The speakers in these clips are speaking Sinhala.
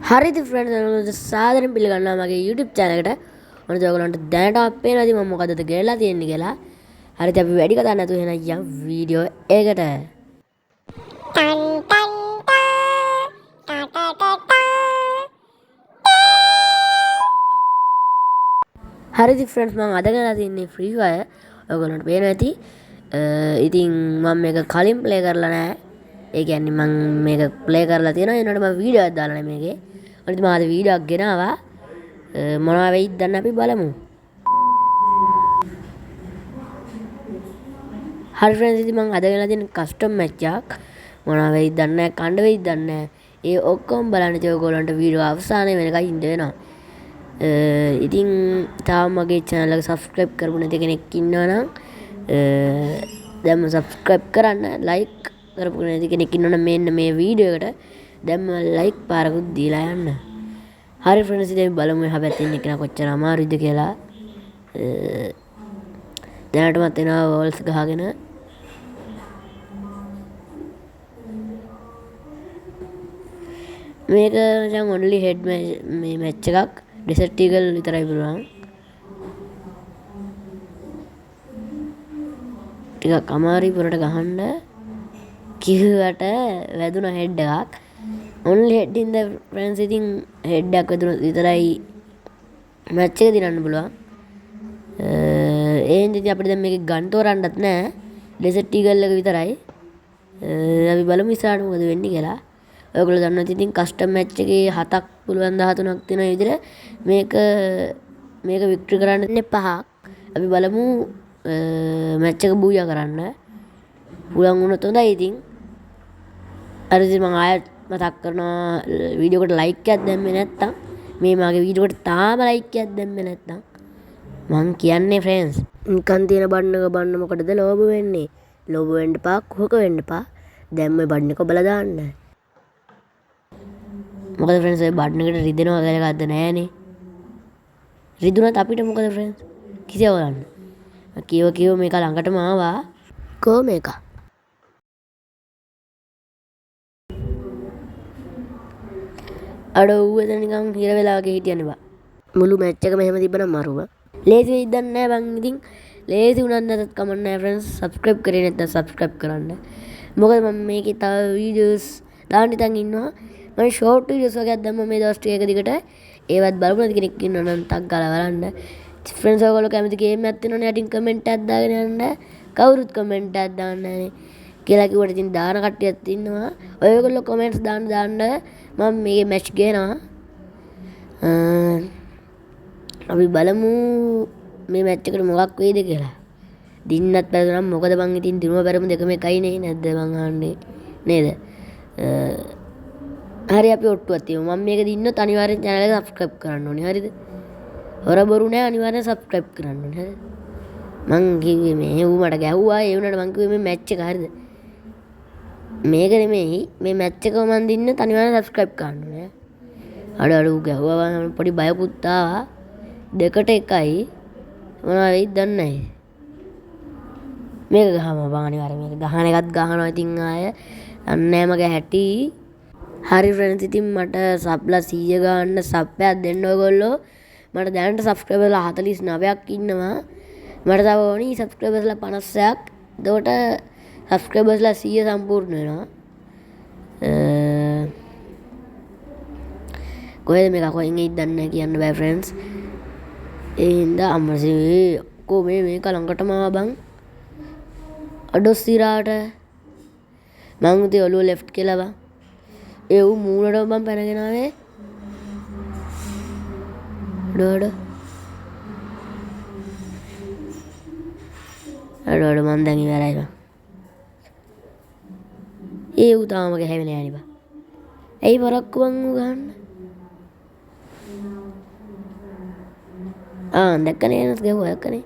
හරිද ෆ්‍රෙන්ඩ්ස් සාදරයෙන් පිළිගන්නවා මගේ YouTube channel එකට. මොනද ඔයගොල්ලන්ට දැනට අපේනවා ඉතින් මම මොකදද ගෙනලා තියෙන්නේ කියලා. හරිද අපි වැඩි කතා නැතුව එහෙනම් යම් වීඩියෝ එකකට. හරිද ෆ්‍රෙන්ඩ්ස් මම අද ගෙනලා තින්නේ Free Fire. ඔයගොල්ලන්ට පේනවා ඇති. ඉතින් මම මේක කලින් ප්ලේ කරලා නැහැ. ඒ කියන්නේ මම මේක ප්ලේ කරලා තියෙනවා. ඒනකොට මම වීඩියෝ එකක් දාලා නැහැ මේකේ. අනිත් මම අද වීඩියෝ එකක් ගෙනාවා. මොනවා වෙයිද දැන් අපි බලමු. හරි ෆ්‍රෙන්ඩ්ස් ඉතින් මම අද ගෙනලා තියෙන කස්ටම් මැච් එකක්. මොනවා වෙයිද දන්නේ නැහැ, කණ්ඩ වෙයිද දන්නේ නැහැ. ඒ ඔක්කොම බලන්න ඉතින් ඔයගොල්ලන්ට වීඩියෝ අවසානයේ වෙනකන් ඉන්න වෙනවා. ඉතින් තාම මගේ channel එක subscribe කරපු නැති කෙනෙක් ඉන්නවා නම් දැන්ම subscribe කරන්න, like කරපු නැති කෙනෙක් ඉන්නවා නම් මෙන්න මේ වීඩියෝ එකට දැන්ම like පාරකුත් දීලා යන්න. හරි ෆ්‍රෙන්ඩ්ස් ඉතින් බලමු එහා පැත්තේ ඉන්න කෙනා කොච්චර අමාරුද කියලා. දැනටමත් එනවා වෝල්ස් ගහගෙන. මේක දැන් only head මේ මැච් එකක් desert eagle විතරයි පුළුවන්. ටිකක් අමාරුයි පොරට ගහන්න කිව්වට වැදුනා head එකක්. only head in the friends ඉතින් head එකක් වැදුනොත් විතරයි මැච් එක දිනන්න පුළුවන්. ඒ හින්දා අපිට දැන් මේකේ ගන් තෝරන්නත් නැහැ. desert eagle එක විතරයි. අපි බලමු ඉස්සරහට මොකද වෙන්නේ කියලා. ඔයගොල්ලෝ දන්නවා ඉතින් කස්ටම් මැච් එකේ 7ක් පුළුවන් 13ක් තියෙන විදිහට මේක වික්ටරි කරන්න ඉන්නේ 5ක්. අපි බලමු මැච් එක බූයා කරන්න. පුළුවන් වුණොත් හොඳයි ඉතින්. අර ඉතින් මම ආයෙත් මතක් කරනවා වීඩියෝ එකට ලයික් එකක් දැම්මේ නැත්තම් මේ මගේ වීඩියෝ එකට තාම ලයික් එකක් දැම්මේ නැත්තම් මං කියන්නේ ෆ්‍රෙන්ඩ්ස් නිකන් තියෙන බටන් එක බන්න මොකටද ලෝභ වෙන්නේ? ලෝභ වෙන්න එපා, කුහක වෙන්න එපා. දැන් මේ බටන් එක ඔබලා දාන්න. මොකද ෆ්‍රෙන්ඩ්ස් ඒ බටන් එකට රිදෙනවා කියලා එකක්ද නැහනේ. රිදුනත් අපිට මොකද ෆ්‍රෙන්ඩ්ස්? කිසිව බලන්න. කීව මේක ළඟටම ආවා. කො මේක? අර ඌ එතන නිකන් හිර වෙලා වගේ හිටියනේ බා. මුළු මැච් එකම එහෙම තිබ්බනම් මරුවා. ලේසි වෙයිද දන්නේ නැහැ බං. ඉතින් ලේසි වුණත් නැතත් කමක් නැහැ ෆ්‍රෙන්ඩ්ස්. subscribe කරේ නැත්නම් subscribe කරන්න. මොකද මම මේකේ තව වීඩියෝස් දාන්න ඉතින් ඉන්නවා. මම ෂෝට් වීඩියෝස් වගේක් දැම්මම මේ දවස් ටික එක දිගට. ඒවත් බලපු නැති කෙනෙක් ඉන්නවා නම් ටක් ගාලා බලන්න. ෆ්‍රෙන්ඩ්ස් ඔයගොල්ලෝ කැමති ගේම් එකක් තියෙනවනේ යටින් කමෙන්ට් එකක් දාගෙන යන්න. කවුරුත් කමෙන්ට් එකක් දාන්නේ නැහනේ. කියලා කිව්වට ඉතින් දාන කට්ටියත් ඉන්නවා. ඔයගොල්ලෝ කමෙන්ට්ස් දාන්න මම මේකේ මැච් ගේනවා. අපි බලමු මේ මැච් එකට මොකක් වෙයිද කියලා. දින්නත් බැලුවනම් මොකද බං ඉතින් දිනුව බැරමු දෙකම එකයි නේ නැද්ද මං අහන්නේ නේද? හරි අපි ඔට්ටුවක් තියමු. මම මේක දින්නොත් අනිවාර්යෙන් channel එක subscribe කරන්න ඕනේ. හරිද? හොර බොරු නෑ අනිවාර්යෙන් subscribe කරන්න ඕනේ. හරිද? මං කිව්වේ මේ ඌ මට ගැහුවා ඒ වුණාට මං කිව්වේ මේ මැච් එක හරිද? මේක නෙමෙයි මේ මැච් එක මම දින්නොත් අනිවාර්යෙන් subscribe කරන්න ඕනේ. අඩ ඌ ගැහුවා පොඩි බයකුත් ආවා. දෙකට එකයි මොනවා වෙයිද දන්නේ නැහැ. මේක ගහම බං අනිවාර්යෙන් මේක ගහන එකත් ගහනවා ඉතින් ආය දන්නේ නැහැ මගේ හැටි. හරි ෆ්‍රෙන්ඩ්ස් ඉතින් මට සබ්ලා 100 ගන්න සබ් එකක් දෙන්න ඔයගොල්ලෝ. මට දැනට සබ්ස්ක්‍රයිබර්ලා 49ක් ඉන්නවා. මට තව ඕනි සබ්ස්ක්‍රයිබර්ස්ලා 50ක්. එතකොට සබ්ස්ක්‍රයිබර්ස්ලා 100 සම්පූර්ණ වෙනවා. කොහෙද මේක කොහෙන් එයිද දන්නේ නැහැ කියන්න බෑ ෆ්‍රෙන්ඩ්ස්. ඒ හින්දා අම්මසේ කො මේක ළඟටම ආවා බං. අඩොස් ඉරාට මං උදේ ඔළුව ලෙෆ්ට් කියලා බං. ඒ ඌ මූණට බං පැනගෙන ආවේ. අඩ මං දැන් ඉවරයි බං. ඒ ඌ තාම ගහවෙලා යන්නේ බං. ඇයි වරක්කු බං ඌ ගහන්න? දැක්කනේ නේද ගැහුවා දැක්කනේ.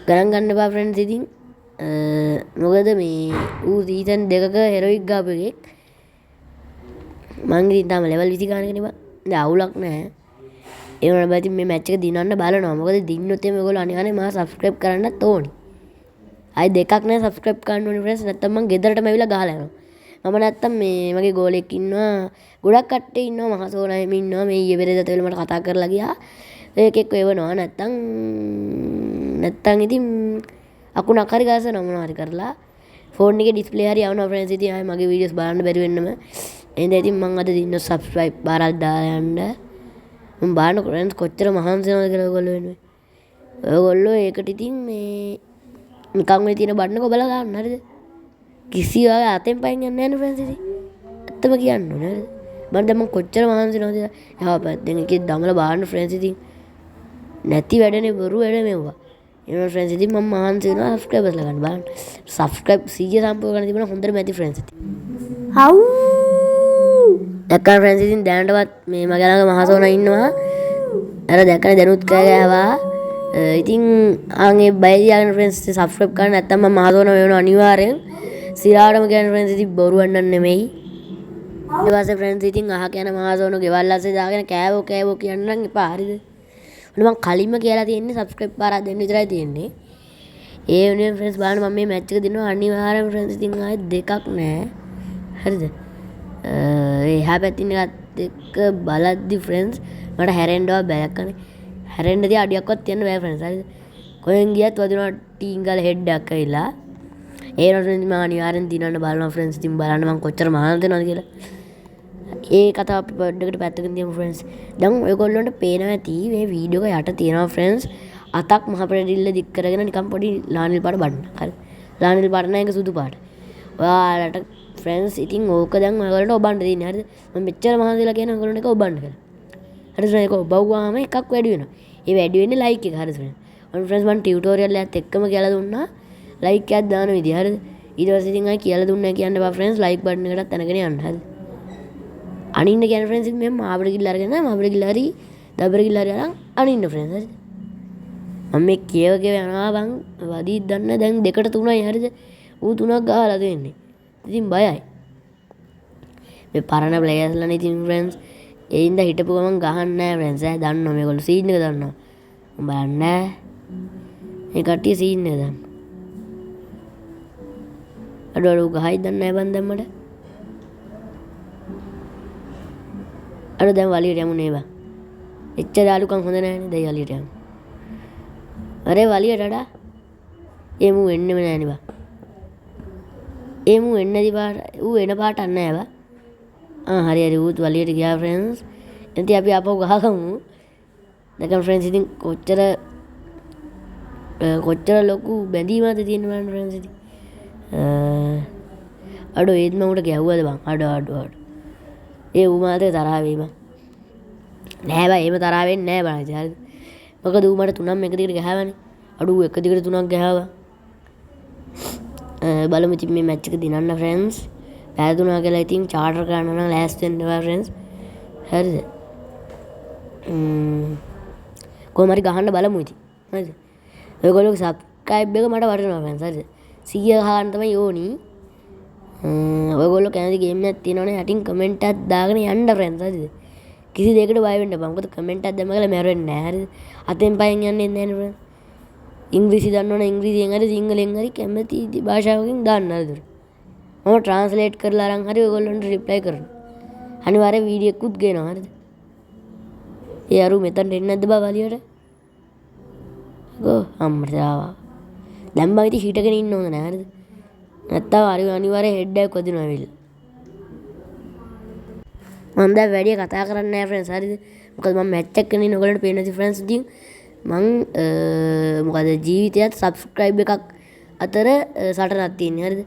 ගණන් ගන්න එපා ෆ්‍රෙන්ඩ්ස් ඉතින්. මොකද මේ ඌ සීසන් 2ක හෙරොයික් ගාපු එකෙක්. මං ඉතින් තාම ලෙවල් 20 ගානකනේ බං. දැන් අවුලක් නැහැ. ඒ වුණාට බෑ ඉතින් මේ මැච් එක දිනන්න බලනවා. මොකද දින්නොත් එමේ ඔයගොල්ලෝ අනිවාර්යෙන් මාව subscribe කරන්නත් ඕනේ. ආයි දෙකක් නෑ subscribe කරන්න ඕනේ ෆ්‍රෙන්ඩ්ස්. නැත්තම් මං ගෙදරටම ඇවිල්ලා ගහලා යනවා. මම නැත්තම් මේ මගේ ගෝලෙක් ඉන්නවා ගොඩක් කට්ටිය ඉන්නවා මහසෝනා එහෙම ඉන්නවා මේ ඊයේ පෙරේද තෙල් මට කතා කරලා ගියා ඒකෙක් එවනවා නැත්තම් ඉතින් අකුණක් හරි ගාසනවා මොනවා හරි කරලා ෆෝන් එකේ ඩිස්ප්ලේ හරි යවනවා ෆ්‍රෙන්ඩ්ස් ඉතින් ආයේ මගේ වීඩියෝස් බලන්න බැරි වෙන්නම එහෙනම් ඉතින් මම අද දින්න සබ්ස්ක්‍රයිබ් බාරක් දාලා යන්න මම බලන්න ෆ්‍රෙන්ඩ්ස් කොච්චර මහන්සි වෙනවද කියලා ඔයගොල්ලෝ වෙනුවෙන් ඔයගොල්ලෝ ඒකට ඉතින් මේ නිකන් මේ තියෙන බටන් එක ඔබලා ගන්න හරිද කිසි වගේ අතෙන් පයින් යන්නේ නැහැ නේ ෆ්‍රෙන්ඩ්ස් ඉතින් ඇත්තම කියන්න ඕනේ හරිද මම දැන් කොච්චර මහන්සි වෙනවද එහා පැත්තෙන් එකේ දමලා බලන්න ෆ්‍රෙන්ඩ්ස් ඉතින් නැති වැඩනේ බොරු වැඩ මෙව්වා එහෙනම් ෆ්‍රෙන්ඩ්ස් ඉතින් මම මහන්සි වෙනවා සබ්ස්ක්‍රයිබර්ස්ලා ගන්න බලන්න සබ්ස්ක්‍රයිබ් 100 සම්පූර්ණ කරන්න තිබුණා හොඳට මැති ෆ්‍රෙන්ඩ්ස් ඉතින් හව් දැක්කා ෆ්‍රෙන්ඩ්ස් ඉතින් දැනටවත් මේ මගේ ළඟ මහසෝනා ඉන්නවා අර දැක්කනේ දැනුත් කෑ ගෑවා ඉතින් ආන්ගේ බය තියාගෙන ෆ්‍රෙන්ඩ්ස් සබ්ස්ක්‍රයිබ් කරන්න නැත්නම් මම මහසෝනා වෙනවා අනිවාර්යෙන් සිරාටම කියන ෆ්‍රෙන්ඩ්ස් ඉතින් බොරුවක් නෙමෙයි ඊට පස්සේ ෆ්‍රෙන්ඩ්ස් ඉතින් අහක යන මහසෝනා ගෙවල් ඇස්සේ දාගෙන කෑවෝ කියන්න නම් එපා හරිද මම කලින්ම කියලා තියෙන්නේ සබ්ස්ක්‍රයිබ් පාරක් දෙන්න විතරයි තියෙන්නේ ඒ වෙනුවෙන් ෆ්‍රෙන්ඩ්ස් බලන්න මම මේ මැච් එක දිනනවා අනිවාර්යෙන් ෆ්‍රෙන්ඩ්ස් ඉතින් ආයේ දෙකක් නෑ හරිද එහා පැත්තින් එකත් එක්ක බලද්දි ෆ්‍රෙන්ඩ්ස් මට හැරෙන්නවත් බෑ කනේ හැරෙන්නදී අඩියක්වත් තියන්න බෑ ෆ්‍රෙන්ඩ්ස් හරිද කොහෙන් ගියත් වදිනවා ටීම් ගාලා හෙඩ් එකක් ඇවිල්ලා ඒ රොටෙන් මම අනිවාර්යෙන් දිනන්න බලනවා ෆ්‍රෙන්ඩ්ස් ඉතින් බලන්න මම කොච්චර මහන්සි වෙනවද කියලා ඒ කතාව අපි පොඩ්ඩකට පැත්තකින් තියමු ෆ්‍රෙන්ඩ්ස් දැන් ඔයගොල්ලන්ට පේනවා ඇති මේ වීඩියෝ එක යට තියෙනවා ෆ්‍රෙන්ඩ්ස් අතක් මහ පෙරදිල්ල දික් කරගෙන නිකන් පොඩි ලානිල් පාට බඩන හරි ලානිල් පාට නෑ ඒක සුදු පාට ඔයාලට ෆ්‍රෙන්ඩ්ස් ඉතින් ඕක දැන් ඔයගොල්ලන්ට ඔබන්න දෙන්නේ හරිද මම මෙච්චර මහන්සිලා කියන ඔයගොල්ලන්ට එක ඔබන්න කියලා හරිද ඒක ඔබවුවාම එකක් වැඩි වෙනවා ඒ වැඩි වෙන්නේ ලයික් එක හරිද ෆ්‍රෙන්ඩ්ස් මම ටියුටෝරියල් එකත් එක්කම කියලා දුන්නා ලයික් එකක් දාන විදිය හරිද ඊට පස්සේ ඉතින් ආයි කියලා දුන්නා කියන්න බා ෆ්‍රෙන්ඩ්ස් ලයික් බටන් එකටත් තනගෙන යන්න හරිද අනින්න කියන ෆ්‍රෙන්ඩ්ස් ඉතින් මම මාබර කිල්ල අරගෙන මාබර කිල්ල හරි දබර කිල්ල හරි අරන් අනින්න ෆ්‍රෙන්ඩ්ස් හරිද මම මේ කියව යනවා බං වදී දන්න දැන් දෙකට තුනයි හරිද ඌ තුනක් ගහලා දෙන්නේ ඉතින් බයයි මේ පරණ ප්ලේයර්ස්ලානේ ඉතින් ෆ්‍රෙන්ඩ්ස් ඒ ඉඳ හිටපු ගමන් ගහන්නේ නැහැ ෆ්‍රෙන්ඩ්ස් ඈ දන්නවා මේගොල්ලෝ සීන් එක දන්නවා මම බලන්නේ මේ කට්ටිය සීන් එක දන්නවා අඩෝ ගහයි දන්නේ නැහැ බං දැන් මට අර දැන් වලියට යමු නේ බං එච්චර යාළුකම් හොඳ නැහැනේ දැන් වලියට යමු අරේ වලියට අඩා එමු එන්නෙම නෑනේ බං එමු එන්නේදි පාට ඌ එන පාට නැහැ බං හරි ඌත් වලියට ගියා ෆ්‍රෙන්ඩ්ස් ඉතින් අපි ආපහු ගහගමු දැන් ෆ්‍රෙන්ඩ්ස් ඉතින් කොච්චර ලොකු බැඳීමක්ද තියෙන බලන්න ෆ්‍රෙන්ඩ්ස් ඉතින් අඩෝ ඒත් මම උට ගැහුවද බං අඩෝ ඒ ඌ මාතේ තරහ වෙයි බං නෑ බං එහෙම තරහ වෙන්නේ නෑ බං ඉතින් හරිද මොකද ඌ මට තුනක් එක දිගට ගහවනේ අඩෝ ඌ එක දිගට තුනක් ගහවා බලමු ඉතින් මේ මැච් එක දිනන්න ෆ්‍රෙන්ඩ්ස් පැදුනා කියලා ඉතින් චාටර් කරන්න නම් ලෑස්ති වෙන්න බෑ ෆ්‍රෙන්ඩ්ස් හරිද කොහොම හරි ගහන්න බලමු ඉතින් හරිද ඔයගොල්ලෝ සබ්ස්ක්‍රයිබ් එක මට වටිනවා ෆ්‍රෙන්ඩ්ස් හරිද 100 ගහන්න තමයි ඕනි ඔයගොල්ලෝ කැමති ගේම් එකක් තියෙනවනේ යටින් කමෙන්ට් එකක් දාගෙන යන්න ෆ්‍රෙන්ඩ්ස් හරිද කිසි දෙයකට බය වෙන්න එපා මොකද කමෙන්ට් එකක් දැම්ම කියලා මැරෙන්නේ නැහැ හරිද අතෙන් පයෙන් යන්නේ නැහැ නේ ෆ්‍රෙන්ඩ්ස් ඉංග්‍රීසි දන්නවනේ ඉංග්‍රීසියෙන් හරි සිංහලෙන් හරි කැමති භාෂාවකින් දාන්න හරිද මම ට්‍රාන්ස්ලේට් කරලා අරන් හරි ඔයගොල්ලන්ට රිප්ලයි කරනවා අනිවාර්යෙන් වීඩියෝ එකකුත් ගේනවා හරිද ඒ අරු මෙතනට එන්නේ නැද්ද බා වලියට ගෝ අම්මට ආවා දැන් බා ඉතින් හිටගෙන ඉන්න ඕන නෑ හරිද නැත්තම් අනිවාර්යෙන් හෙඩ් එකක් වදිනවා ඇවිල්ලා මම දැන් වැඩි කතා කරන්නේ නෑ ෆ්‍රෙන්ඩ්ස් හරිද මොකද මම මැච් එකක් කරන්නේ ඔයගොල්ලන්ට පේන්නේ නැති ෆ්‍රෙන්ඩ්ස් ඉතින් මං මොකද ජීවිතයත් සබ්ස්ක්‍රයිබ් එකක් අතර සටනක් තියෙන්නේ හරිද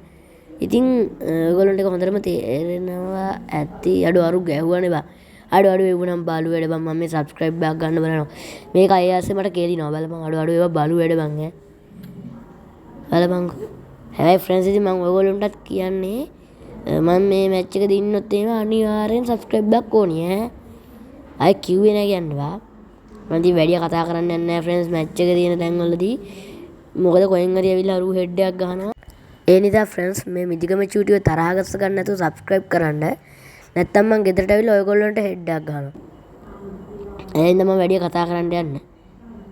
ඉතින් ඔයගොල්ලන්ට ඒක හොඳටම තේරෙනවා ඇති අරු ගැහුවානේ බා අඩු එවුනම් බලු වැඩ බං මම මේ සබ්ස්ක්‍රයිබ් එකක් ගන්න බලනවා මේක අය ඇස්සේ මට කේලිනවා බලපන් අඩු ඒවා බලු වැඩ බං බලපන් හැබැයි ෆ්‍රෙන්ඩ්ස් ඉතින් මම ඔයගොල්ලන්ටත් කියන්නේ මම මේ මැච් එක දින්නොත් එහෙම අනිවාර්යෙන් සබ්ස්ක්‍රයිබ් එකක් ඕනි අය කිව්වේ නෑ කියන්නවා මම ඉතින් වැඩි කතා කරන්නේ නැහැ ෆ්‍රෙන්ඩ්ස් මැච් එක තියෙන තැන්වලදී මොකද කොහෙන් හරි ඇවිල්ලා අරු හෙඩ් එකක් ගහනවා ඒ නිසා ෆ්‍රෙන්ඩ්ස් මේ මිදිගම චූටිව තරහ ගස්ස ගන්න නැතුව සබ්ස්ක්‍රයිබ් කරන්න නැත්තම් මම ගෙදරට ඇවිල්ලා ඔයගොල්ලන්ට හෙඩ් එකක් ගහනවා එහෙනම් මම වැඩි කතා කරන්න යන්නේ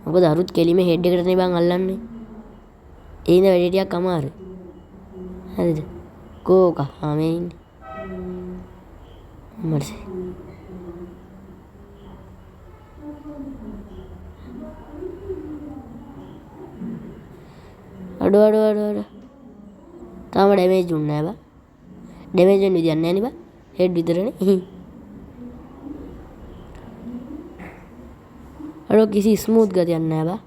මොකද අරුත් කෙලිම හෙඩ් එකට නේ බං අල්ලන්නේ ඒ ඉඳ වැඩි ටිකක් අමාරුයි හරිද කෝක මේ ඉන්නේ මර්සි අඩු තාම ඩැමේජ් උන්නේ නැහැ බා ඩැමේජ් වෙන විදියක් නැහැ නේ බා හෙඩ් විතරනේ අඩු කිසි ස්මූත් ගතියක් නැහැ බා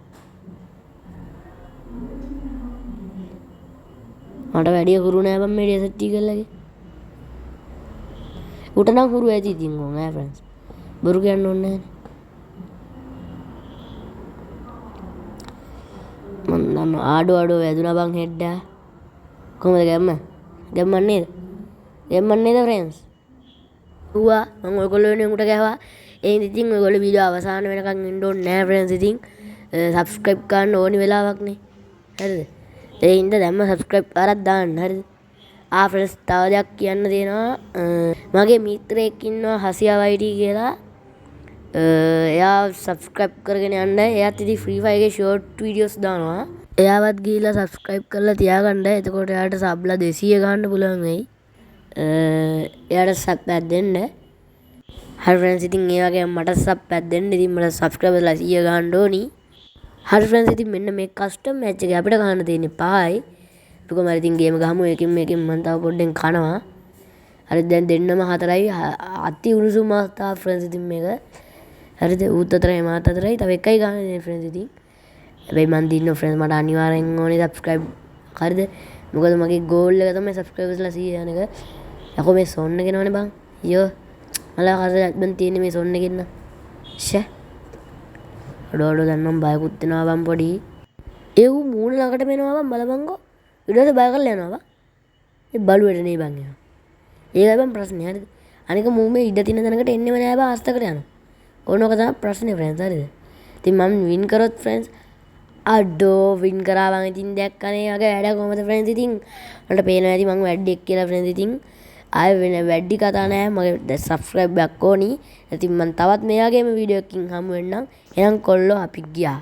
මට වැඩිය හුරු නෑ බං මේ ඩෙසර්ට් ඊගල්ලගේ උට නම් හුරු ඇති ඉතින් ඕන් ඈ ෆ්‍රෙන්ඩ්ස් බොරු කියන්න ඕනේ නෑනේ මන් දන්න ආඩෝ වැදුනා බං හෙඩ්ඩා කොහමද ගැම්මන් නේද ෆ්‍රෙන්ඩ්ස් ඌවා මම ඔයගොල්ලෝ වෙනුවෙන් උට ගැහුවා එහෙනම් ඉතින් ඔයගොල්ලෝ වීඩියෝ අවසාන වෙනකන් ඉන්න ඕනේ නෑ ෆ්‍රෙන්ඩ්ස් ඉතින් සබ්ස්ක්‍රයිබ් කරන්න ඕනි වෙලාවක් නේ හරිද ඒ හින්දා දැම්ම සබ්ස්ක්‍රයිබ් කරලා දාන්න හරිද ෆ්‍රෙන්ඩ්ස් තව දෙයක් කියන්න තියෙනවා මගේ මිත්‍රයෙක් ඉන්නවා හසියා වයිටි කියලා එයා සබ්ස්ක්‍රයිබ් කරගෙන යන්න එයාත් ඉතින් ෆ්‍රී ෆයර් එකේ ෂෝට් වීඩියෝස් දානවා එයාවත් ගිහිල්ලා සබ්ස්ක්‍රයිබ් කරලා තියාගන්න එතකොට එයාට සබ්ලා 200 ගන්න පුළුවන් වෙයි එයාට සබ් එකක් දෙන්න හරි ෆ්‍රෙන්ඩ්ස් ඉතින් ඒ වගේ මට සබ් එකක් දෙන්න ඉතින් මට සබ්ස්ක්‍රයිබර්ලා 100 ගන්න ඕනි හරි ෆ්‍රෙන්ඩ්ස් ඉතින් මෙන්න මේ කස්ටම් මැච් එක අපිට ගන්න තියෙන්නේ 5යි කොහොම හරි ඉතින් ගේම ගහමු එකකින් මේකෙන් මම තව පොඩ්ඩෙන් කනවා හරි දැන් දෙන්නම 4යි අති උණුසුම අවස්ථාව ෆ්‍රෙන්ඩ්ස් ඉතින් මේක හරිද ඌත් 4යි මාත් 4යි තව එකයි ගන්න ෆ්‍රෙන්ඩ්ස් ඉතින් හැබැයි මන් දින්න ෆ්‍රෙන්ඩ්ස් මට අනිවාර්යෙන් ඕනේ සබ්ස්ක්‍රයිබ් හරිද මොකද මගේ ගෝල් එක තමයි සබ්ස්ක්‍රයිබර්ස්ලා 100 යන එක යකෝ මේ සොන්න ගෙනවනේ බං යෝ මලා කසයක් බන් තියෙන්නේ මේ සොන්න ගෙන්න ෂේ අඩෝ දැන් නම් බයකුත් වෙනවා බං පොඩි ඒ ඌ මූණ ළඟට මෙනවා බං බලපංකෝ ඊට පස්සේ බය කරලා යනවා බං ඒ බලුවට නේ බං එනවා ඒකයි බං ප්‍රශ්නේ හරිද අනික මූ මේ ඉඩ තියෙන තැනකට එන්නෙම නෑ බං අස්තකට යනවා ඕනෝක තමයි ප්‍රශ්නේ ෆ්‍රෙන්ඩ්ස් හරිද ඉතින් මම වින් කරොත් ෆ්‍රෙන්ඩ්ස් අඩෝ වින් කරා බං ඉතින් දැක්කනේ වගේ වැඩ කොහමද ෆ්‍රෙන්ඩ්ස් ඉතින් මට පේනවා ඇති මං වැඩික් කියලා ෆ්‍රෙන්ඩ්ස් ඉතින් ආයෙ වෙන වැඩි කතා නෑ මගේ සබ්ස්ක්‍රයිබ් එකක් ඕනි ඉතින් මම තවත් මේ වගේම වීඩියෝ එකකින් හමු වෙන්නම් එහෙනම් කොල්ලෝ අපි ගියා